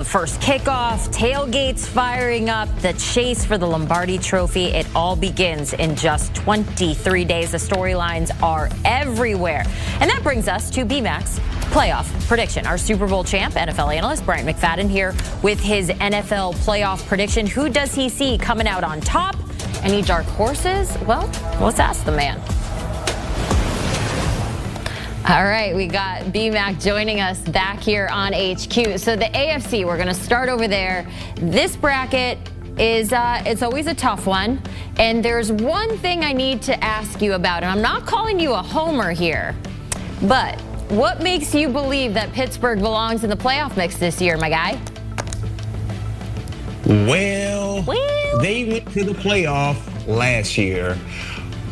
first kickoff, tailgates firing up, the chase for the Lombardi Trophy. It all begins in just 23 days. The storylines are everywhere. And that brings us to BMAC's playoff prediction. Our Super Bowl champ, NFL analyst Bryant McFadden here with his NFL playoff prediction. Who does he see coming out on top? Any dark horses? Well, let's ask the man. All right, we got BMAC joining us back here on HQ. So the AFC, we're going to start over there. This bracket is it's always a tough one. And there's one thing I need to ask you about, and I'm not calling you a homer here, but what makes you believe that Pittsburgh belongs in the playoff mix this year, my guy? Well, they went to the playoff last year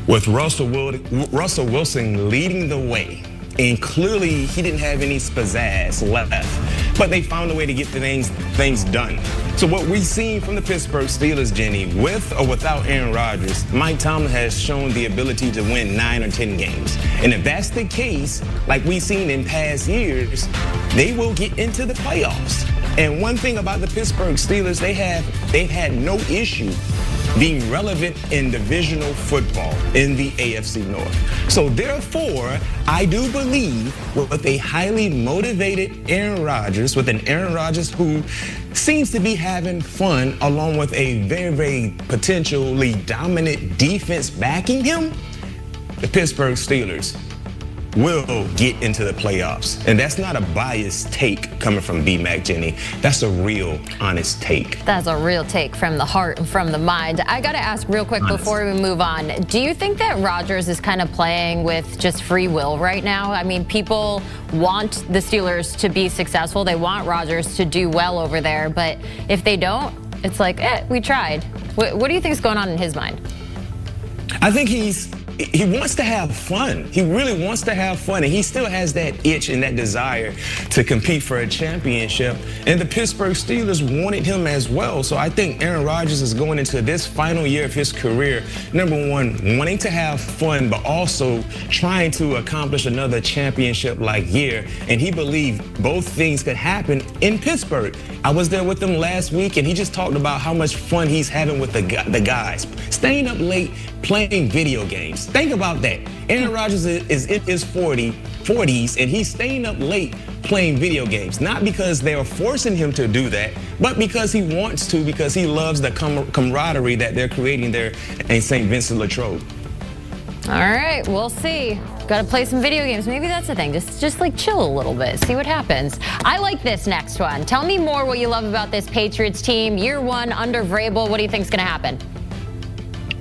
with Russell Wilson leading the way. And clearly, he didn't have any pizzazz left. But they found a way to get the things done. So what we've seen from the Pittsburgh Steelers, Jenny, with or without Aaron Rodgers, Mike Tomlin has shown the ability to win 9 or 10 games. And if that's the case, like we've seen in past years, they will get into the playoffs. And one thing about the Pittsburgh Steelers, they've had no issue being relevant in divisional football in the AFC North. So therefore, I do believe with a highly motivated Aaron Rodgers, with an Aaron Rodgers who seems to be having fun along with a very, very potentially dominant defense backing him, the Pittsburgh Steelers will get into the playoffs. And that's not a biased take coming from BMAC, Jenny. That's a real, honest take. That's a real take from the heart and from the mind. I got to ask real quick before we move on. Do you think that Rodgers is kind of playing with just free will right now? I mean, people want the Steelers to be successful. They want Rodgers to do well over there. But if they don't, it's like, we tried. What do you think is going on in his mind? I think he wants to have fun. He really wants to have fun, and he still has that itch and that desire to compete for a championship. And the Pittsburgh Steelers wanted him as well. So I think Aaron Rodgers is going into this final year of his career, number one, wanting to have fun, but also trying to accomplish another championship-like year. And he believed both things could happen in Pittsburgh. I was there with him last week, and he just talked about how much fun he's having with the guys, staying up late, playing video games. Think about that. Aaron Rodgers is in his 40s, and he's staying up late playing video games. Not because they are forcing him to do that, but because he wants to, because he loves the camaraderie that they're creating there in St. Vincent Latrobe. All right, we'll see. Got to play some video games. Maybe that's the thing. Just like chill a little bit, see what happens. I like this next one. Tell me more what you love about this Patriots team. Year one under Vrabel. What do you think is going to happen?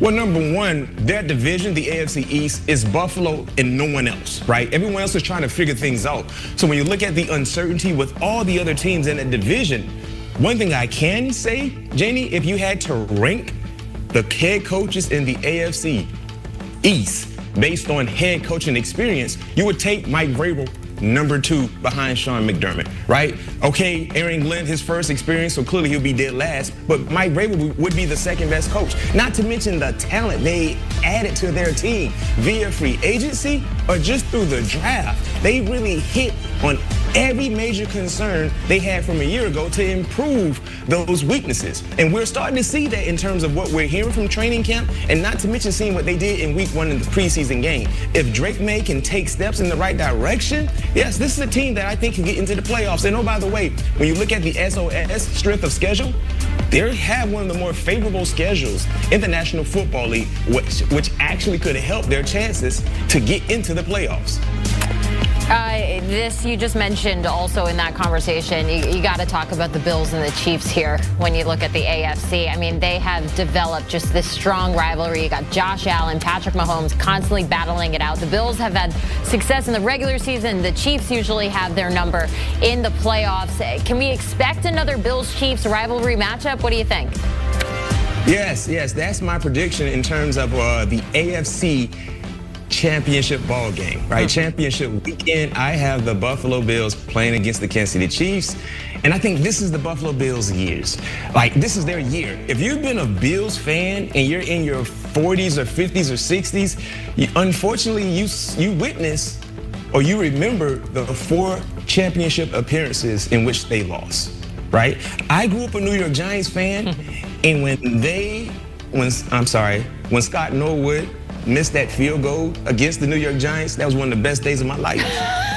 Well, number one, their division, the AFC East, is Buffalo and no one else, right? Everyone else is trying to figure things out. So when you look at the uncertainty with all the other teams in that division, one thing I can say, Janie, if you had to rank the head coaches in the AFC East based on head coaching experience, you would take Mike Vrabel number 2 behind Sean McDermott, right? Okay, Aaron Glenn, his first experience, so clearly he'll be dead last, but Mike Vrabel would be the second best coach. Not to mention the talent they added to their team via free agency or just through the draft. They really hit on every major concern they had from a year ago to improve those weaknesses. And we're starting to see that in terms of what we're hearing from training camp, and not to mention seeing what they did in week 1 in the preseason game. If Drake May can take steps in the right direction, yes, this is a team that I think can get into the playoffs. And oh, by the way, when you look at the SOS strength of schedule, they have one of the more favorable schedules in the National Football League, which actually could help their chances to get into the playoffs. This you just mentioned also in that conversation. You got to talk about the Bills and the Chiefs here when you look at the AFC. I mean, they have developed just this strong rivalry. You got Josh Allen, Patrick Mahomes constantly battling it out. The Bills have had success in the regular season. The Chiefs usually have their number in the playoffs. Can we expect another Bills-Chiefs rivalry matchup? What do you think? Yes, that's my prediction in terms of the AFC championship ball game, right? Championship weekend, I have the Buffalo Bills playing against the Kansas City Chiefs. And I think this is the Buffalo Bills' years. Like, this is their year. If you've been a Bills fan and you're in your 40s or 50s or 60s, unfortunately, you witness or you remember the 4 championship appearances in which they lost. right? I grew up a New York Giants fan, and when Scott Norwood missed that field goal against the New York Giants, that was one of the best days of my life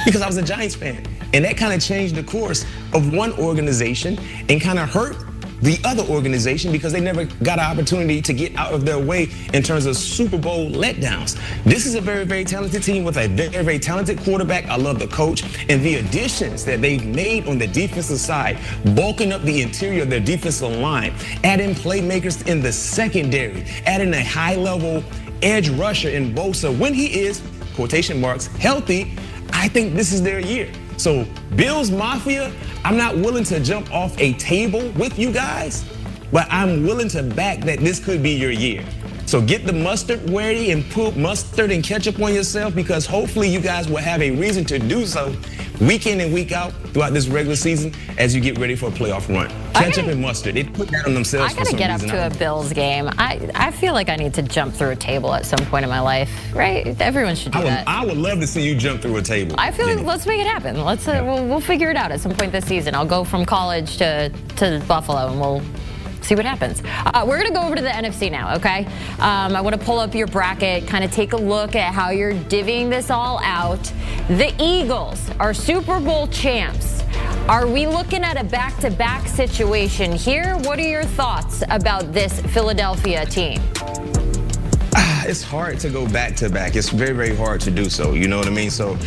because I was a Giants fan. And that kind of changed the course of one organization and kind of hurt the other organization because they never got an opportunity to get out of their way in terms of Super Bowl letdowns. This is a very, very talented team with a very, very talented quarterback. I love the coach and the additions that they've made on the defensive side, bulking up the interior of their defensive line, adding playmakers in the secondary, adding a high-level edge rusher in Bosa. When he is, quotation marks, healthy, I think this is their year. So Bills Mafia, I'm not willing to jump off a table with you guys, but I'm willing to back that this could be your year. So get the mustard ready and put mustard and ketchup on yourself because hopefully you guys will have a reason to do so week in and week out throughout this regular season as you get ready for a playoff run. Ketchup and mustard, they put that on themselves. I gotta get up to a Bills game. I feel like I need to jump through a table at some point in my life, right? Everyone should do that. I would love to see you jump through a table. I feel like let's make it happen. Let's we'll figure it out at some point this season. I'll go from college to Buffalo and we'll see what happens. We're gonna go over to the NFC now, okay? I wanna pull up your bracket, kind of take a look at how you're divvying this all out. The Eagles are Super Bowl champs. Are we looking at a back-to-back situation here? What are your thoughts about this Philadelphia team? It's hard to go back-to-back. It's very, very hard to do so, you know what I mean? So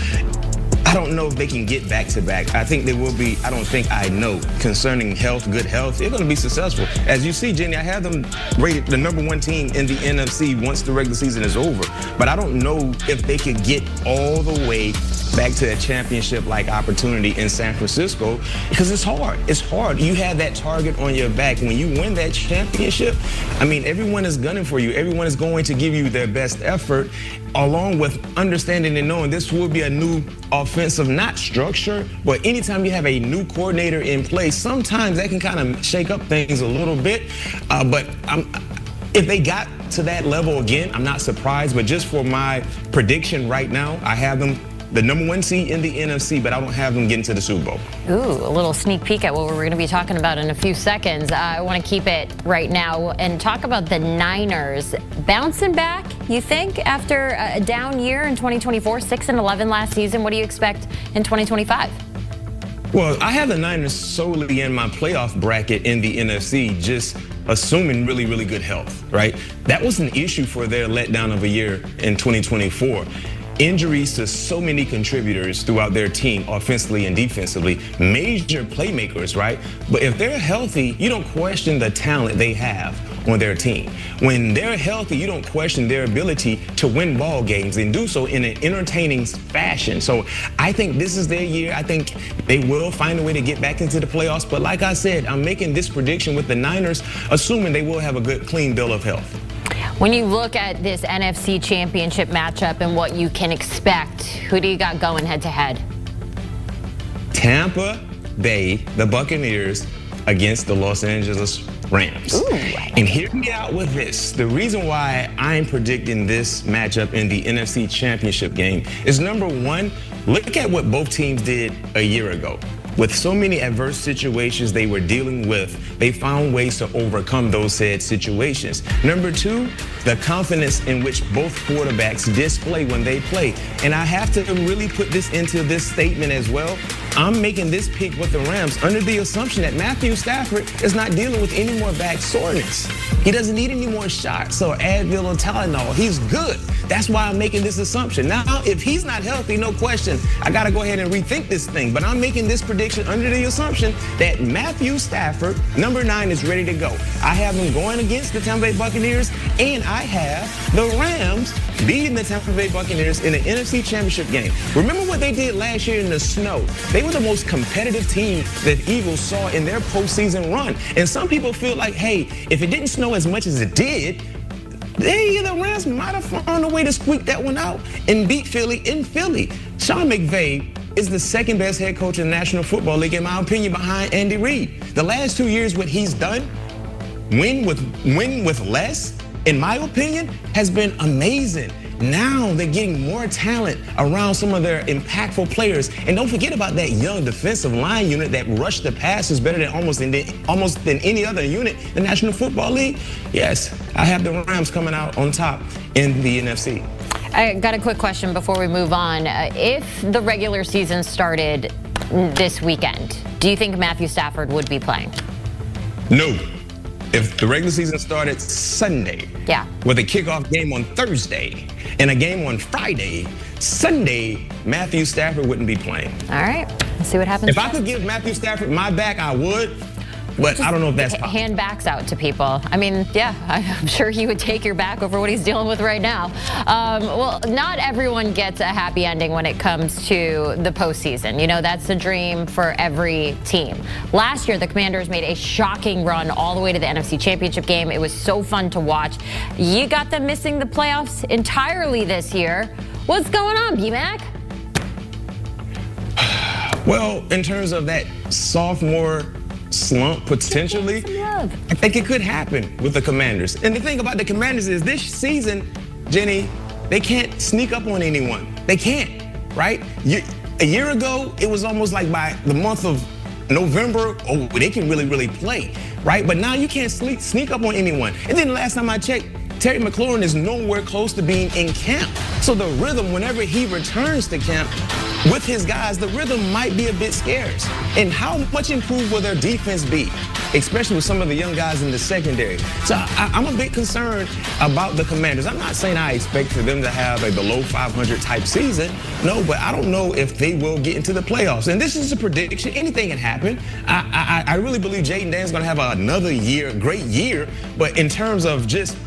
I don't know if they can get back-to-back. I think they will be, I know, concerning health, good health, they're going to be successful. As you see, Jenny, I have them rated the #1 team in the NFC once the regular season is over. But I don't know if they could get all the way back to a championship-like opportunity in San Francisco because it's hard. It's hard. You have that target on your back. When you win that championship, I mean, everyone is gunning for you. Everyone is going to give you their best effort along with understanding and knowing this will be a new offensive, not structure, but anytime you have a new coordinator in place, sometimes that can kind of shake up things a little bit. But if they got to that level again, I'm not surprised. But just for my prediction right now, I have them the #1 seed in the NFC, but I don't have them getting to the Super Bowl. Ooh, a little sneak peek at what we're going to be talking about in a few seconds. I want to keep it right now and talk about the Niners. Bouncing back, you think, after a down year in 2024, 6-11 last season. What do you expect in 2025? Well, I have the Niners solely in my playoff bracket in the NFC, just assuming really, really good health, right? That was an issue for their letdown of a year in 2024. Injuries to so many contributors throughout their team, offensively and defensively, major playmakers, right? But if they're healthy, you don't question the talent they have on their team. When they're healthy, you don't question their ability to win ball games and do so in an entertaining fashion. So I think this is their year. I think they will find a way to get back into the playoffs. But like I said, I'm making this prediction with the Niners, assuming they will have a good, clean bill of health. When you look at this NFC Championship matchup and what you can expect, who do you got going head-to-head? Tampa Bay, the Buccaneers, against the Los Angeles Rams. Ooh. And hear me out with this. The reason why I'm predicting this matchup in the NFC Championship game is #1, look at what both teams did a year ago. With so many adverse situations they were dealing with, they found ways to overcome those said situations. #2, the confidence in which both quarterbacks display when they play. And I have to really put this into this statement as well. I'm making this pick with the Rams under the assumption that Matthew Stafford is not dealing with any more back soreness. He doesn't need any more shots or Advil or Tylenol. He's good. That's why I'm making this assumption. Now, if he's not healthy, no question, I got to go ahead and rethink this thing. But I'm making this prediction under the assumption that Matthew Stafford, #9, is ready to go. I have him going against the Tampa Bay Buccaneers, and I have the Rams beating the Tampa Bay Buccaneers in the NFC Championship game. Remember what they did last year in the snow? They were the most competitive team that Eagles saw in their postseason run. And some people feel like, hey, if it didn't snow as much as it did, the Rams might have found a way to squeak that one out and beat Philly in Philly. Sean McVay is the second best head coach in the National Football League, in my opinion, behind Andy Reid. The last 2 years, what he's done, win with less, in my opinion, has been amazing. now they're getting more talent around some of their impactful players. And don't forget about that young defensive line unit that rushed the passes better than almost than any other unit in the National Football League. Yes, I have the Rams coming out on top in the NFC. I got a quick question before we move on. If the regular season started this weekend, do you think Matthew Stafford would be playing? No. If the regular season started Sunday, with a kickoff game on Thursday and a game on Friday, Sunday, Matthew Stafford wouldn't be playing. All right, let's see what happens. If I could give Matthew Stafford my back, I would. But just I don't know if that's possible. Hand backs out to people. I mean, yeah, I'm sure he would take your back over what he's dealing with right now. Well, not everyone gets a happy ending when it comes to the postseason. You know, that's the dream for every team. Last year, the Commanders made a shocking run all the way to the NFC Championship game. It was so fun to watch. You got them missing the playoffs entirely this year. What's going on, B-Mac? Well, in terms of that sophomore slump potentially, I think it could happen with the Commanders. And the thing about the Commanders is this season, Jenny, they can't sneak up on anyone. They can't, right? A year ago, it was almost like by the month of November, oh, they can really play, right? But now you can't sneak up on anyone. And then last time I checked, Terry McLaurin is nowhere close to being in camp. So the rhythm, whenever he returns to camp with his guys, the rhythm might be a bit scarce. And how much improved will their defense be, especially with some of the young guys in the secondary? So I'm a bit concerned about the Commanders. I'm not saying I expect for them to have a below 500 type season. No, but I don't know if they will get into the playoffs. And this is a prediction. Anything can happen. I really believe Jayden Dan's going to have another year, great year. But in terms of just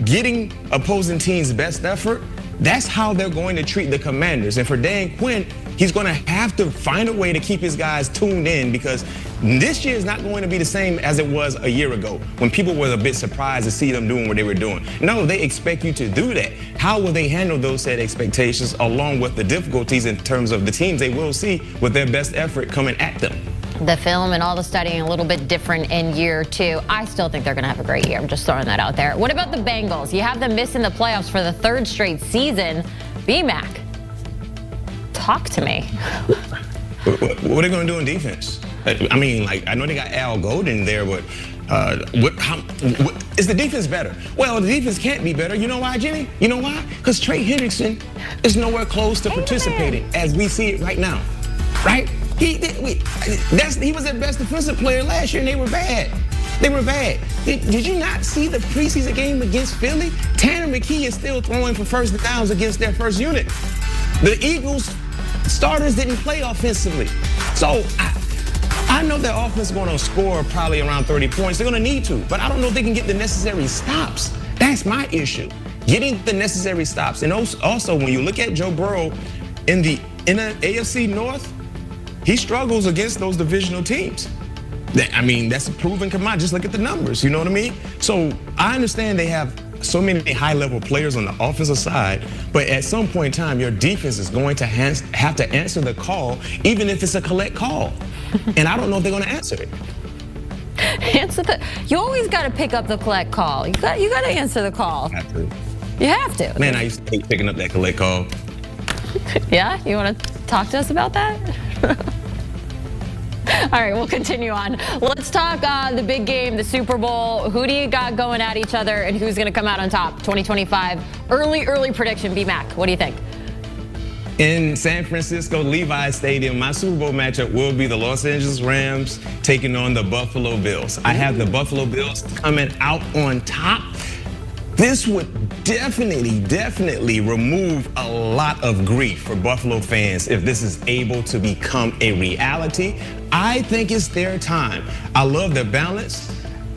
getting opposing teams' best effort, that's how they're going to treat the Commanders. And for Dan Quinn, he's going to have to find a way to keep his guys tuned in, because this year is not going to be the same as it was a year ago when people were a bit surprised to see them doing what they were doing. No, they expect you to do that. How will they handle those set expectations along with the difficulties in terms of the teams they will see with their best effort coming at them? The film and all the studying a little bit different in year two. I still think they're going to have a great year. I'm just throwing that out there. What about the Bengals? You have them missing the playoffs for the third straight season. B-Mac, talk to me. What are they going to do in defense? I mean, like, I know they got Al Golden there, but is the defense better? Well, the defense can't be better. You know why, Jenny? You know why? Because Trey Hendrickson is nowhere close to participating as we see it right now, right? He was their best defensive player last year, and they were bad. They were bad. Did you not see the preseason game against Philly? Tanner McKee is still throwing for first downs against their first unit. The Eagles starters didn't play offensively. So I know their offense is going to score probably around 30 points. They're going to need to, but I don't know if they can get the necessary stops. That's my issue, getting the necessary stops. And also, when you look at Joe Burrow in the AFC North, he struggles against those divisional teams. I mean, that's a proven commodity. Just look at the numbers, you know what I mean? So I understand they have so many high-level players on the offensive side, but at some point in time, your defense is going to have to answer the call, even if it's a collect call. And I don't know if they're going to answer it. You always got to pick up the collect call. You got to answer the call. Have to. You have to. Man, I used to hate picking up that collect call. Yeah? You want to talk to us about that? All right, we'll continue on. Let's talk the big game, the Super Bowl. Who do you got going at each other, and who's going to come out on top? 2025 early prediction. B-Mac, what do you think? In San Francisco Levi's Stadium, my Super Bowl matchup will be the Los Angeles Rams taking on the Buffalo Bills. I have the Buffalo Bills coming out on top. This would definitely remove a lot of grief for Buffalo fans if this is able to become a reality. I think it's their time. I love their balance.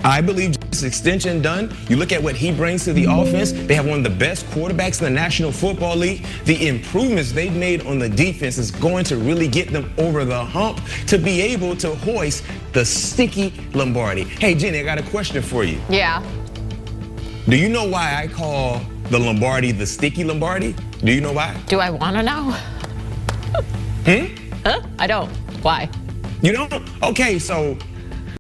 I believe this extension done. You look at what he brings to the offense. They have one of the best quarterbacks in the National Football League. The improvements they've made on the defense is going to really get them over the hump to be able to hoist the sticky Lombardi. Hey, Jenny, I got a question for you. Yeah. Do you know why I call the Lombardi the sticky Lombardi? Do you know why? Do I want to know? Huh? I don't. Why? You don't? Okay, so